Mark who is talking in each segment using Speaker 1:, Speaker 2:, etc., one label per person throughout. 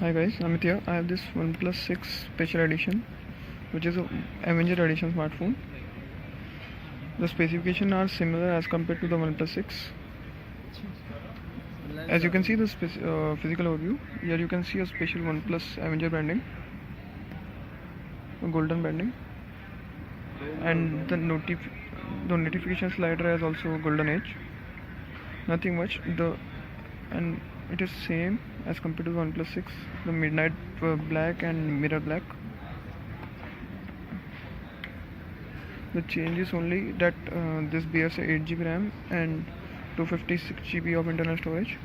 Speaker 1: Hi guys, Amit here. I have this OnePlus 6 Special Edition, which is a Avengers Edition smartphone. The specifications are similar as compared to the OnePlus 6. As you can see the physical overview, here you can see a special OnePlus Avenger branding, a golden branding, and the notification slider has also a golden edge. Nothing much. And it is same as compared to the OnePlus 6, the midnight black and mirror black. The change is only that this bears a 8 GB RAM and 256 GB of internal storage.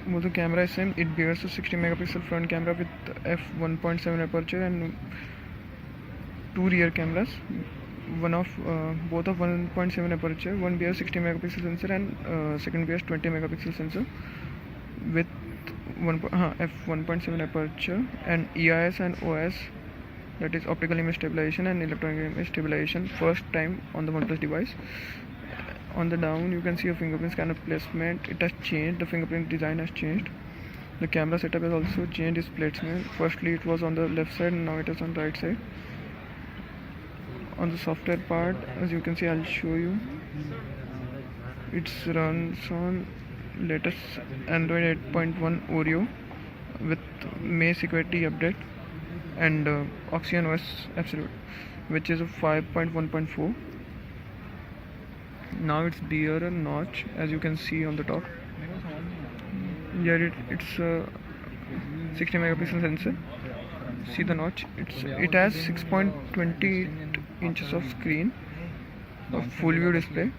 Speaker 1: The camera is same. It bears a 60 megapixel front camera with f1.7 aperture and two rear cameras. Both of 1.7 aperture. One bears 60 megapixel sensor and second bears 20 megapixel sensor with f1.7 aperture and EIS and OS, that is optical image stabilization and electronic image stabilization, first time on the OnePlus device. On the down you can see a fingerprint scanner placement. It has changed. The fingerprint design has changed. The camera setup has also changed its placement. Firstly it was on the left side and now it is on the right side. On the software part, as you can see, I'll show you. It runs on latest Android 8.1 Oreo with May security update and Oxygen OS Absolute, which is a 5.1.4. Now it's bear a notch, as you can see on the top. Here it's a 60 megapixel sensor. See the notch. It has 6.28 inches of screen, a full view display,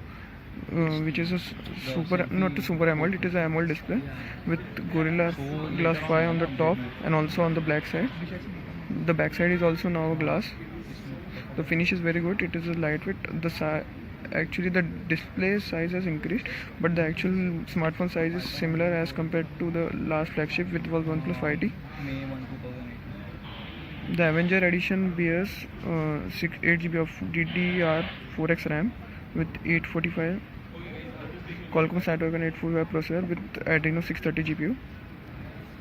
Speaker 1: which is not a super AMOLED. It is an AMOLED display with Gorilla Glass 5 on the top and also on the black side. The back side is also now glass. The finish is very good. It is a lightweight. Actually the display size has increased, but the actual smartphone size is similar as compared to the last flagship, which was OnePlus 5T. The Avenger edition bears 8 GB of DDR4X RAM with 845 Qualcomm Snapdragon 845 processor with Adreno 630 GPU.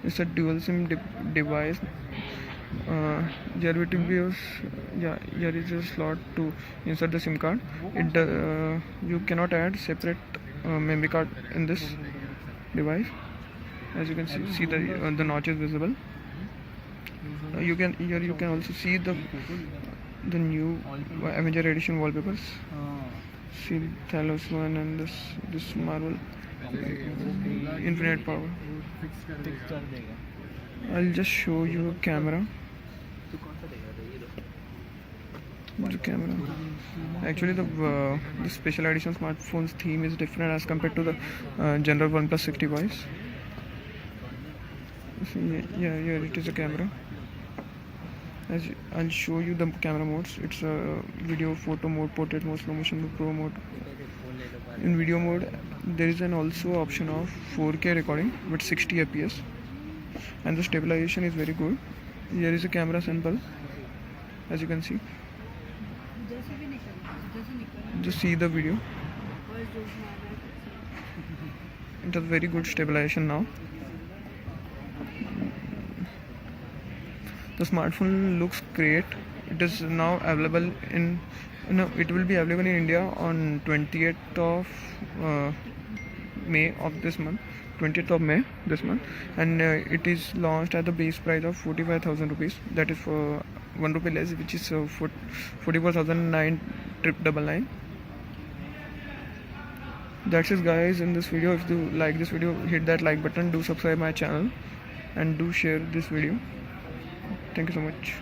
Speaker 1: It's a dual SIM device. Here is a slot to insert the SIM card. You cannot add separate memory card in this device. As you can see the notch is visible. You can also see the new Avenger edition wallpapers. See Thanos one and this Marvel infinite power. I'll just show you a camera. The camera. Actually, the special edition smartphone's theme is different as compared to the general OnePlus 6 device. Here it is a camera. I'll show you the camera modes. It's a video, photo mode, portrait mode, slow motion mode, pro mode. In video mode, there is also option of 4K recording with 60 fps, and the stabilization is very good. Here is a camera sample, as you can see. Just see the video. It has very good stabilization now. The smartphone looks great. It is now available it will be available in India on 28th of May this month, and it is launched at the base price of 45,000 rupees. That is for 1 rupee less, which is 44,999. That's it guys in this video. If you like this video, hit that like button, do subscribe my channel and do share this video. Thank you so much.